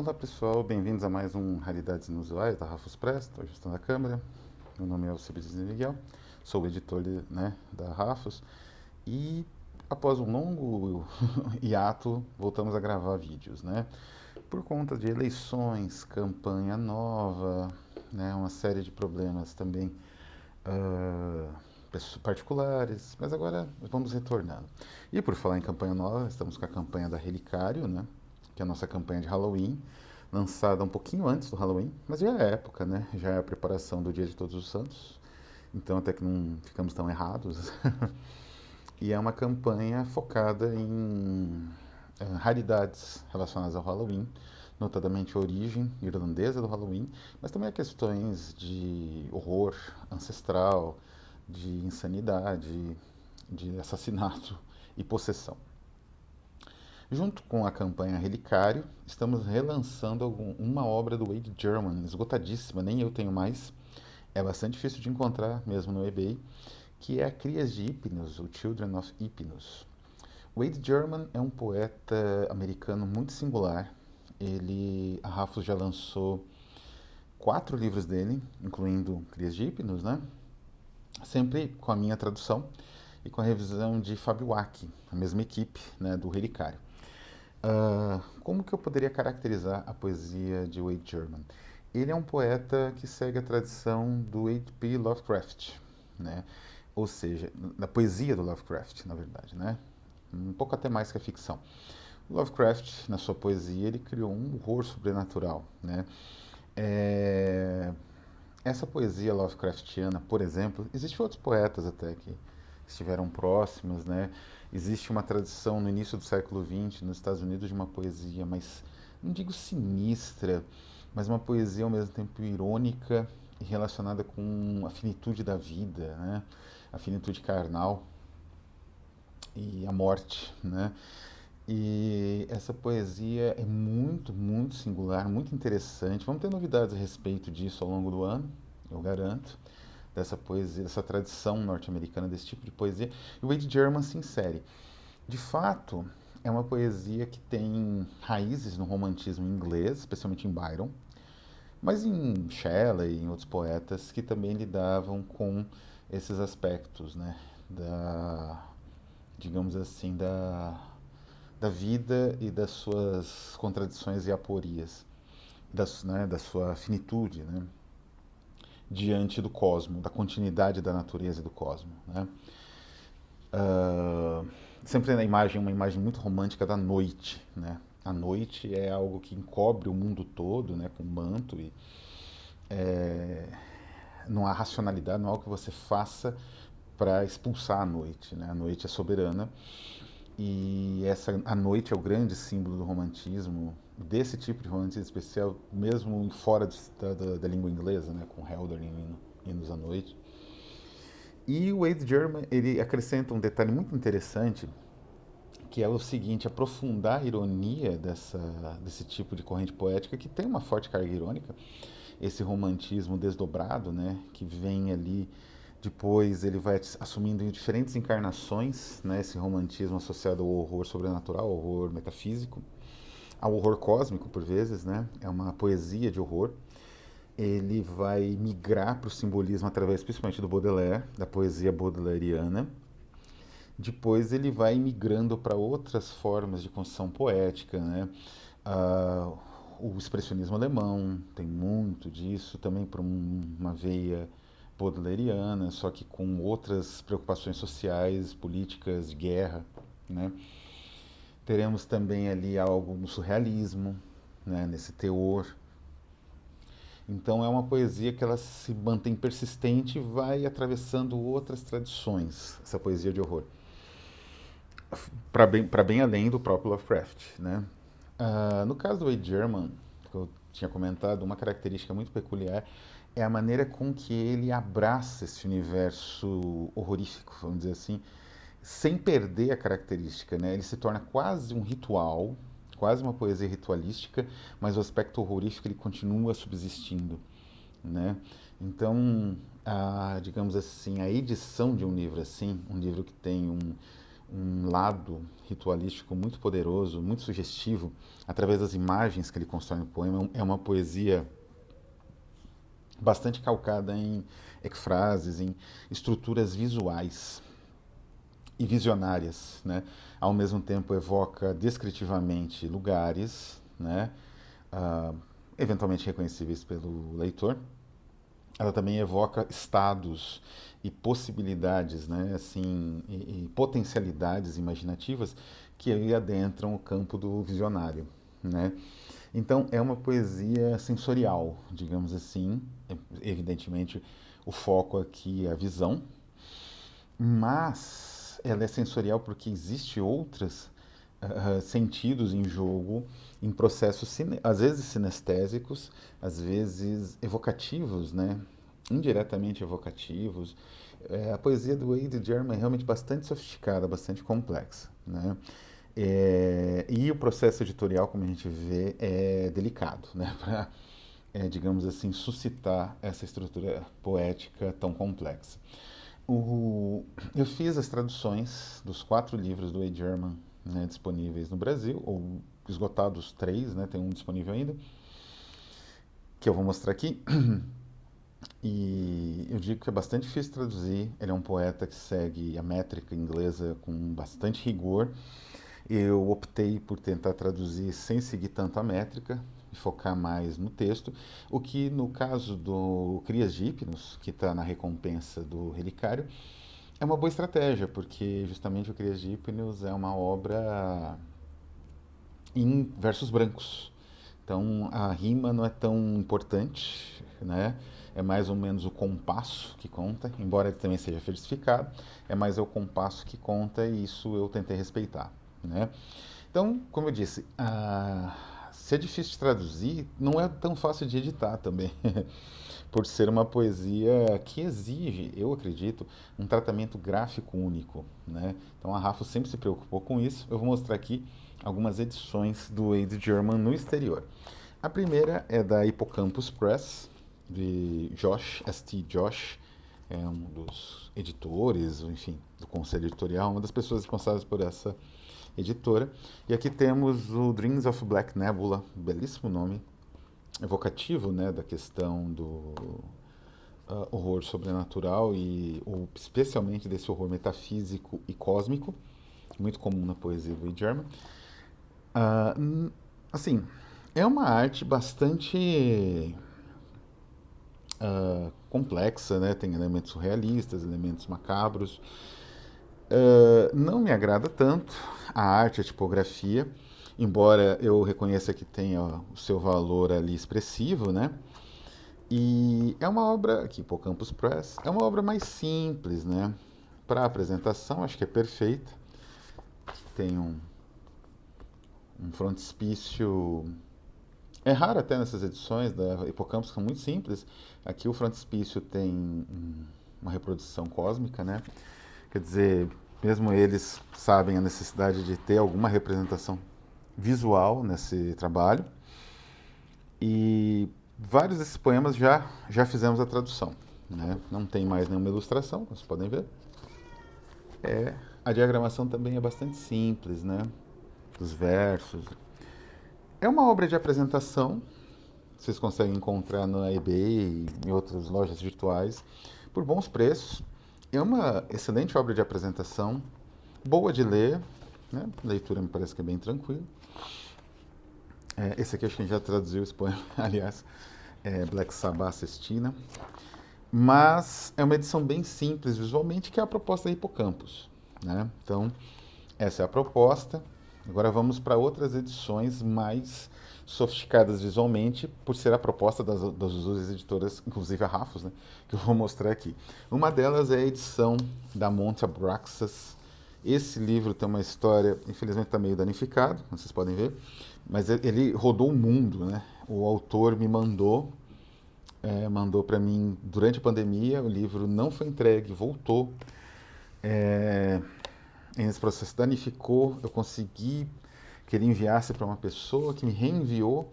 Olá pessoal, bem-vindos a mais um Raridades Inusuais da Rafus Press, estou ajustando a câmera. Meu nome é Alcibiades Miguel, sou o editor da Rafus e após um longo hiato voltamos a gravar vídeos, né? Por conta de eleições, campanha nova, né? Uma série de problemas também ah, particulares, mas agora vamos retornando. E por falar em campanha nova, estamos com a campanha da Relicário, né? Que é a nossa campanha de Halloween, lançada um pouquinho antes do Halloween, mas já é época, né? Já é a preparação do Dia de Todos os Santos, então até que não ficamos tão errados. E é uma campanha focada em raridades relacionadas ao Halloween, notadamente a origem irlandesa do Halloween, mas também a questões de horror ancestral, de insanidade, de assassinato e possessão. Junto com a campanha Relicário, estamos relançando uma obra do Wade German, esgotadíssima, nem eu tenho mais. É bastante difícil de encontrar mesmo no eBay, que é a Crias de Hypnos, o Children of Hypnos. Wade German é um poeta americano muito singular. A Rafus já lançou 4 livros dele, incluindo Crias de Hypnos, né? Sempre com a minha tradução e com a revisão de Fábio Waki, a mesma equipe, né, do Relicário. Como que eu poderia caracterizar a poesia de Wade German? Ele é um poeta que segue a tradição do H.P. Lovecraft, né? Ou seja, da poesia do Lovecraft, na verdade, né? Um pouco até mais que a ficção. Lovecraft, na sua poesia, ele criou um horror sobrenatural, né? É... Essa poesia Lovecraftiana, por exemplo, existem outros poetas até que estiveram próximos, né? Existe uma tradição no início do século XX nos Estados Unidos de uma poesia mais, não digo sinistra, mas uma poesia ao mesmo tempo irônica e relacionada com a finitude da vida, né? A finitude carnal e a morte, né? E essa poesia é muito, muito singular, muito interessante. Vamos ter novidades a respeito disso ao longo do ano, eu garanto, dessa poesia, dessa tradição norte-americana desse tipo de poesia. E o Wade German se insere. De fato, é uma poesia que tem raízes no romantismo inglês, especialmente em Byron, mas em Shelley e em outros poetas que também lidavam com esses aspectos, né, da, digamos assim, da vida e das suas contradições e aporias, da sua finitude, né, diante do cosmo, da continuidade da natureza e do cosmo, né. Uh, Sempre na imagem, uma imagem muito romântica da noite, né. A noite é algo que encobre o mundo todo, né, com manto e não há racionalidade, não há algo que você faça para expulsar a noite, né. A noite é soberana. E a noite é o grande símbolo do romantismo, desse tipo de romantismo especial, mesmo fora da língua inglesa, né, com Helder em Hinos à Noite. E o Wade German, ele acrescenta um detalhe muito interessante, que é o seguinte, aprofundar a ironia desse tipo de corrente poética, que tem uma forte carga irônica, esse romantismo desdobrado, né, que vem ali. Depois ele vai assumindo em diferentes encarnações, né, esse romantismo associado ao horror sobrenatural, ao horror metafísico, ao horror cósmico por vezes, né? É uma poesia de horror. Ele vai migrar para o simbolismo através principalmente do Baudelaire, da poesia baudelariana. Depois ele vai migrando para outras formas de construção poética, né? Ah, o expressionismo alemão tem muito disso, também para uma veia baudelairiana, só que com outras preocupações sociais, políticas, de guerra, né? Teremos também ali algo no surrealismo, né? Nesse teor. Então é uma poesia que ela se mantém persistente e vai atravessando outras tradições, essa poesia de horror, para bem além do próprio Lovecraft, né? No caso do Wade German, que eu tinha comentado, uma característica muito peculiar é a maneira com que ele abraça esse universo horrorífico, vamos dizer assim, sem perder a característica, né? Ele se torna quase um ritual, quase uma poesia ritualística, mas o aspecto horrorífico ele continua subsistindo, né? Então, digamos assim, a edição de um livro assim, um livro que tem um lado ritualístico muito poderoso, muito sugestivo, através das imagens que ele constrói no poema. É uma poesia bastante calcada em ecfrases, em estruturas visuais e visionárias, né? Ao mesmo tempo evoca descritivamente lugares, né? Ah, eventualmente reconhecíveis pelo leitor. Ela também evoca estados e possibilidades, né? Assim, e potencialidades imaginativas que aí adentram o campo do visionário, né? Então é uma poesia sensorial, digamos assim. Evidentemente, o foco aqui é a visão, mas ela é sensorial porque existe outros sentidos em jogo, em processos às vezes sinestésicos, às vezes evocativos, né? Indiretamente evocativos. A poesia do Wade German é realmente bastante sofisticada, bastante complexa, né? E o processo editorial, como a gente vê, é delicado, né? Para, digamos assim, suscitar essa estrutura poética tão complexa. Eu fiz as traduções dos 4 livros do Wade German, né, disponíveis no Brasil, ou esgotados 3, né, tem um disponível ainda, que eu vou mostrar aqui. E eu digo que é bastante difícil traduzir. Ele é um poeta que segue a métrica inglesa com bastante rigor. Eu optei por tentar traduzir sem seguir tanto a métrica e focar mais no texto, o que no caso do Crias de Hipnos, que está na recompensa do Relicário, é uma boa estratégia, porque justamente o Crias de Hipnos é uma obra em versos brancos. Então a rima não é tão importante, né? É mais ou menos o compasso que conta, embora ele também seja versificado, é mais o compasso que conta e isso eu tentei respeitar, né? Então, como eu disse, se é difícil de traduzir, não é tão fácil de editar também, por ser uma poesia que exige, eu acredito, um tratamento gráfico único, né? Então a Rafa sempre se preocupou com isso. Eu vou mostrar aqui algumas edições do Wade German no exterior. A primeira é da Hippocampus Press, de Josh, S.T. Josh, é um dos editores, enfim, do conselho editorial, uma das pessoas responsáveis por essa editora. E aqui temos o Dreams of Black Nebula, belíssimo nome, evocativo, né, da questão do horror sobrenatural e especialmente desse horror metafísico e cósmico, muito comum na poesia do Wade German. Assim, é uma arte bastante complexa, né? Tem elementos surrealistas, elementos macabros. Não me agrada tanto a arte, a tipografia, embora eu reconheça que tenha o seu valor ali expressivo, né? E é uma obra, aqui, Hippocampus Press, é uma obra mais simples, né? Para apresentação, acho que é perfeita. Tem um frontispício. É raro até nessas edições da Hippocampus, que são muito simples. Aqui o frontispício tem uma reprodução cósmica, né? Quer dizer, mesmo eles sabem a necessidade de ter alguma representação visual nesse trabalho. E vários desses poemas já fizemos a tradução, né? Não tem mais nenhuma ilustração, vocês podem ver. A diagramação também é bastante simples, né? Dos versos. É uma obra de apresentação, vocês conseguem encontrar na eBay e em outras lojas virtuais por bons preços. É uma excelente obra de apresentação, boa de ler, né? A leitura me parece que é bem tranquila. Esse aqui acho que a gente já traduziu esse poema, aliás, Black Sabbath Sestina. Mas é uma edição bem simples visualmente, que é a proposta da Hippocampus, né? Então, essa é a proposta. Agora vamos para outras edições mais sofisticadas visualmente, por ser a proposta das duas editoras, inclusive a Rafos, né, que eu vou mostrar aqui. Uma delas é a edição da Monte Abraxas. Esse livro tem uma história, infelizmente está meio danificado, vocês podem ver, mas ele rodou o mundo, né? O autor me mandou para mim durante a pandemia, o livro não foi entregue, voltou. Esse processo danificou, eu consegui que ele enviasse para uma pessoa que me reenviou.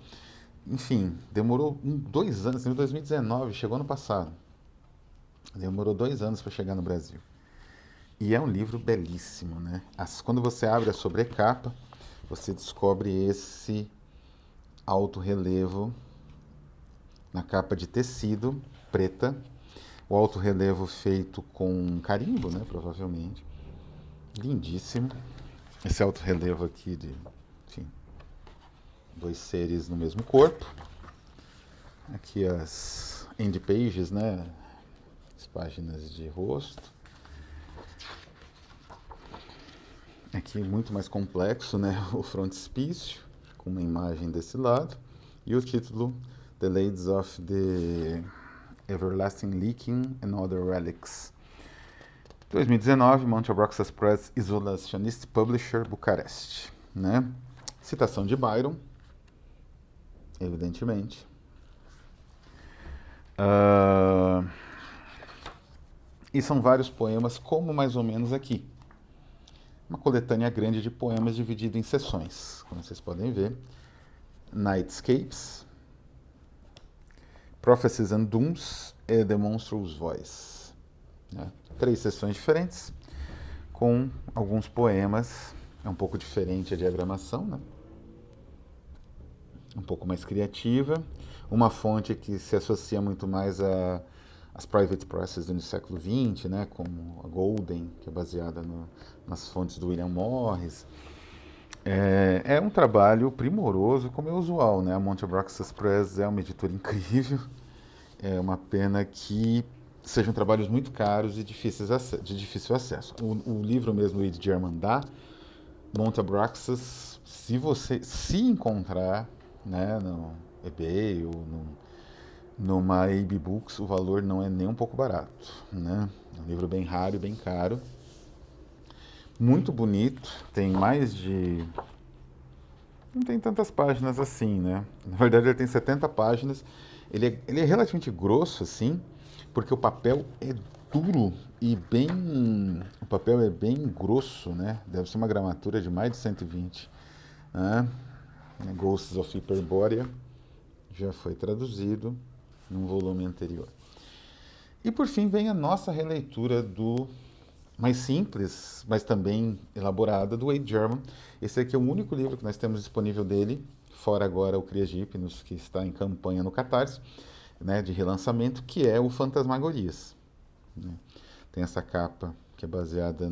Enfim, demorou 2 anos, em 2019, chegou ano passado. Demorou 2 anos para chegar no Brasil. E é um livro belíssimo, né? Quando você abre a sobrecapa, você descobre esse alto relevo na capa de tecido preta, o alto relevo feito com carimbo, né? Provavelmente. Lindíssimo. Esse alto relevo aqui de, enfim, dois seres no mesmo corpo. Aqui as end pages, né? As páginas de rosto. Aqui muito mais complexo, né? O frontispício, com uma imagem desse lado. E o título, The Ladies of the Everlasting Leaking and Other Relics. 2019, Monte Abraxas Press, Isolationist Publisher, Bucareste. Né? Citação de Byron, evidentemente. E são vários poemas, como mais ou menos aqui. Uma coletânea grande de poemas dividida em seções, como vocês podem ver. Nightscapes, Prophecies and Dooms e The Monstrous Voice. Né? 3 seções diferentes, com alguns poemas. É um pouco diferente a diagramação, né? Um pouco mais criativa. Uma fonte que se associa muito mais às private presses do século XX, né? Como a Golden, que é baseada nas fontes do William Morris. É um trabalho primoroso, como é usual, né? A Monte Abraxas Press é uma editora incrível. É uma pena que sejam trabalhos muito caros e de difícil acesso. O livro mesmo, Wade German, da Monte Abraxas, se você se encontrar, né, no eBay ou numa AB Books, o valor não é nem um pouco barato, né? É um livro bem raro e bem caro. Muito bonito, tem mais de... Não tem tantas páginas assim, né? Na verdade, ele tem 70 páginas. Ele é relativamente grosso, assim, porque o papel é duro e bem... O papel é bem grosso, né? Deve ser uma gramatura de mais de 120. Né? Ghosts of Hyperborea já foi traduzido num volume anterior. E por fim vem a nossa releitura do mais simples, mas também elaborada, do Wade German. Esse aqui é o único livro que nós temos disponível dele, fora agora o Crias de Hipnos, que está em campanha no Catarse, né, de relançamento, que é o Fantasmagorias. Né? Tem essa capa que é baseada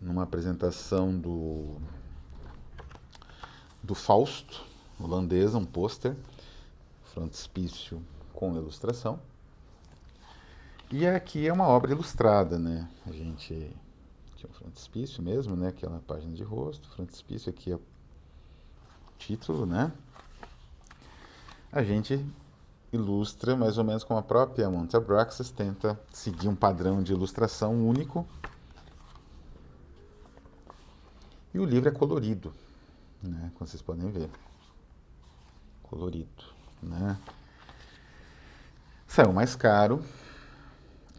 numa apresentação do Fausto, holandesa, um pôster, frontispício com ilustração. E aqui é uma obra ilustrada, né? A gente... Aqui é o frontispício mesmo, né? Aquela página de rosto, frontispício, aqui é o título, né? A gente ilustra mais ou menos como a própria Monte Abraxas tenta seguir um padrão de ilustração único. E o livro é colorido, né? Como vocês podem ver. Colorido, né? Saiu mais caro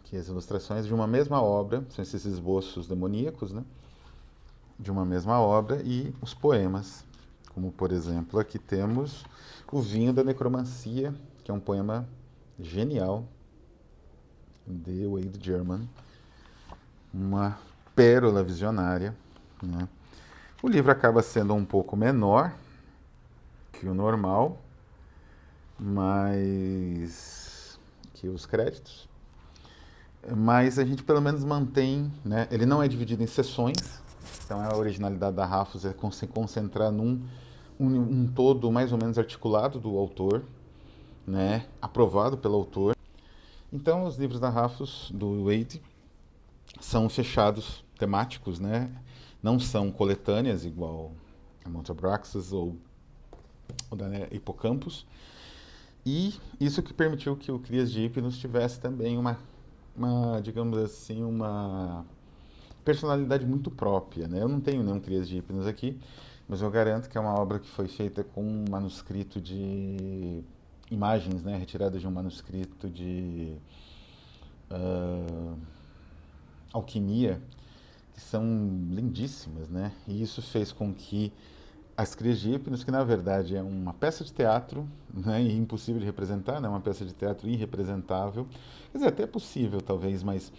que as ilustrações de uma mesma obra, são esses esboços demoníacos, né? De uma mesma obra, e os poemas, como por exemplo aqui temos O Vinho da Necromancia, que é um poema genial de Wade German, uma pérola visionária, né? O livro acaba sendo um pouco menor que o normal, mas que os créditos. Mas a gente pelo menos mantém, né? Ele não é dividido em seções, então a originalidade da Rafos é se concentrar um todo mais ou menos articulado do autor, né? Aprovado pelo autor. Então os livros da Rafos, do Wade, são fechados, temáticos, né? Não são coletâneas igual a Monte Abraxas ou da Hippocampus. E isso que permitiu que o Crias de Hipnos tivesse também uma, digamos assim, uma personalidade muito própria, né? Eu não tenho nenhum Crias de Hipnos aqui, mas eu garanto que é uma obra que foi feita com um manuscrito de imagens, né? Retiradas de um manuscrito de alquimia, que são lindíssimas, né? E isso fez com que as Crias de Hipnos, que na verdade é uma peça de teatro, né, e impossível de representar, né, uma peça de teatro irrepresentável, quer dizer, até é possível talvez, mas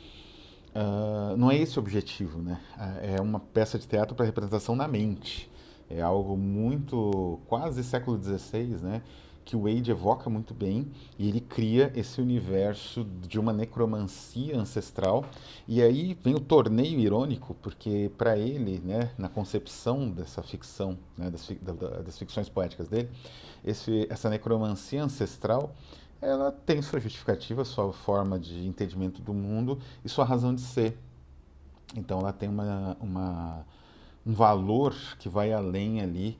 Não é esse o objetivo, né? É uma peça de teatro para representação na mente. É algo muito, quase século XVI, né? Que o Wade evoca muito bem e ele cria esse universo de uma necromancia ancestral. E aí vem o torneio irônico, porque para ele, né, na concepção dessa ficção, né, das ficções poéticas dele, essa necromancia ancestral ela tem sua justificativa, sua forma de entendimento do mundo e sua razão de ser. Então ela tem um valor que vai além ali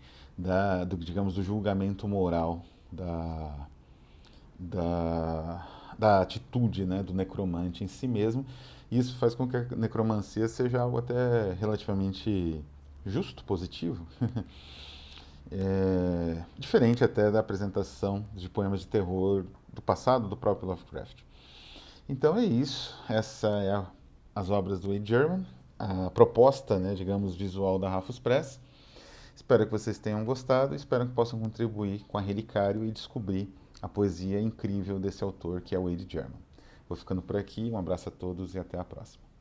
digamos, do julgamento moral, da, da atitude, né, do necromante em si mesmo. E isso faz com que a necromancia seja algo até relativamente justo, positivo. Diferente até da apresentação de poemas de terror do passado do próprio Lovecraft. Então é isso. Essa é as obras do Wade German, a proposta, né, digamos, visual da Rafus Press. Espero que vocês tenham gostado, espero que possam contribuir com a Relicário e descobrir a poesia incrível desse autor que é o Wade German. Vou ficando por aqui, um abraço a todos e até a próxima.